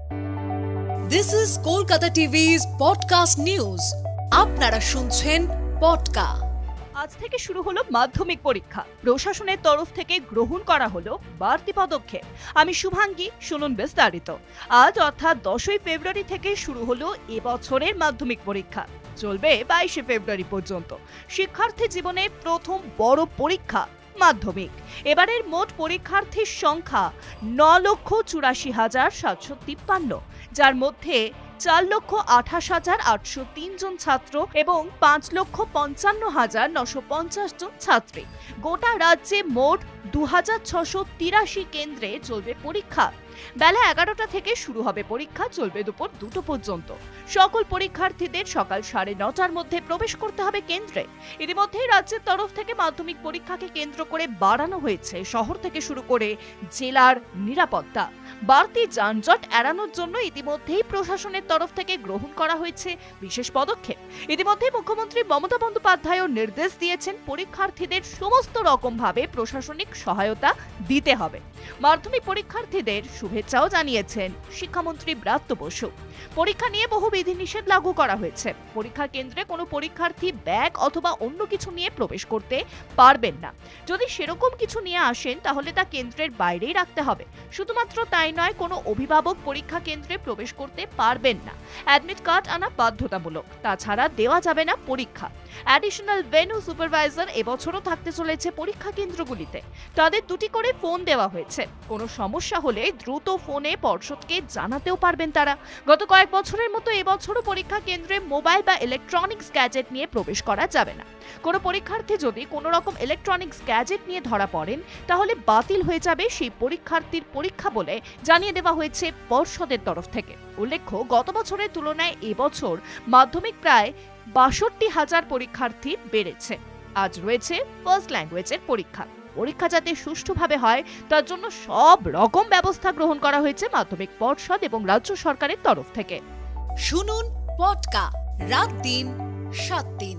This is Kolkata TV's podcast news. আপনারা শুনছেন পডকা। আজ থেকে শুরু হলো মাধ্যমিক পরীক্ষা। প্রশাসনের তরফ থেকে গ্রহণ করা হলো বাড়তি পদক্ষেপ। আমি শুভাঙ্গী, শুনুন বিস্তারিত। আজ অর্থাৎ 10ই ফেব্রুয়ারি থেকে শুরু হলো এবছরের মাধ্যমিক পরীক্ষা। চলবে 22শে ফেব্রুয়ারি পর্যন্ত। শিক্ষার্থী জীবনে প্রথম বড় পরীক্ষা মাধ্যমিক। এবারের মোট পরীক্ষার্থীর সংখ্যা 9,84,753, যার মধ্যে 4,28,803 জন ছাত্র এবং 5,55,950 জন ছাত্রী। গোটা রাজ্যে মোট 2,683 কেন্দ্রে চলবে পরীক্ষা। বেলা 11টা থেকে শুরু হবে পরীক্ষা, চলবে দুপুর 2টো পর্যন্ত। সকল পরীক্ষার্থীদের সকাল 9:30টার মধ্যে প্রবেশ করতে হবে কেন্দ্রে। ইতিমধ্যেই রাজ্যের তরফ থেকে মাধ্যমিক পরীক্ষাকে কেন্দ্র করে বাড়ানো হয়েছে শহর থেকে শুরু করে জেলার নিরাপত্তা। বাড়তি যানজট এড়ানোর জন্য ইতিমধ্যেই প্রশাসনের তরফ থেকে গ্রহণ করা হয়েছে বিশেষ পদক্ষেপ। ইতিমধ্যে মুখ্যমন্ত্রী মমতা বন্দ্যোপাধ্যায়ও নির্দেশ দিয়েছেন পরীক্ষার্থীদের সমস্ত রকম ভাবে প্রশাসনিক সহায়তা দিতে হবে। মাধ্যমিক পরীক্ষার্থীদের শুভেচ্ছাও জানিয়েছেন শিক্ষামন্ত্রী ব্রাত্য বসু। পরীক্ষা নিয়ে বহু বিধিনিষেধ লাগু করা হয়েছে। পরীক্ষা কেন্দ্রে কোনো পরীক্ষার্থী ব্যাগ অথবা অন্য কিছু নিয়ে প্রবেশ করতে পারবেন না। যদি সেরকম কিছু নিয়ে আসেন তাহলে তা কেন্দ্রের বাইরেই রাখতে হবে। শুধুমাত্র তাই নয়, কোনো অভিভাবক পরীক্ষা কেন্দ্রে প্রবেশ করতে পারবেন না। অ্যাডমিট কার্ড আনা বাধ্যতামূলক, তাছাড়া দেওয়া যাবে না পরীক্ষা। অ্যাডিশনাল ভেন্যু সুপারভাইজার এবছরও থাকতে চলেছে পরীক্ষা কেন্দ্রগুলিতে। তাদের 2টি করে ফোন দেওয়া হয়েছে। কোনো সমস্যা হলে দ্রুত ফোনে পর্ষদকে জানাতেও পারবেন তারা। গত কয়েক বছরের মতো এবছরও পরীক্ষা কেন্দ্রে মোবাইল বা ইলেকট্রনিক্স গ্যাজেট নিয়ে প্রবেশ করা যাবে না। কোনো পরীক্ষার্থী যদি কোনো রকম ইলেকট্রনিক্স গ্যাজেট নিয়ে ধরা পড়েন তাহলে বাতিল হয়ে যাবে সেই পরীক্ষার্থীর পরীক্ষা বলে জানিয়ে দেওয়া হয়েছে পর্ষদের তরফ থেকে। উল্লেখ্য, গত বছরের তুলনায় এবছর মাধ্যমিক প্রায় 62,000 পরীক্ষার্থী বেড়েছে। আজ রয়েছে ফার্স্ট ল্যাঙ্গুয়েজের পরীক্ষা। পরীক্ষা যাতে সুষ্ঠুভাবে হয় তার জন্য সব রকম ব্যবস্থা গ্রহণ করা হয়েছে মাধ্যমিক পর্ষদ এবং রাজ্য সরকারের তরফ থেকে। শুনুন পডকা, রাত দিন 7 দিন।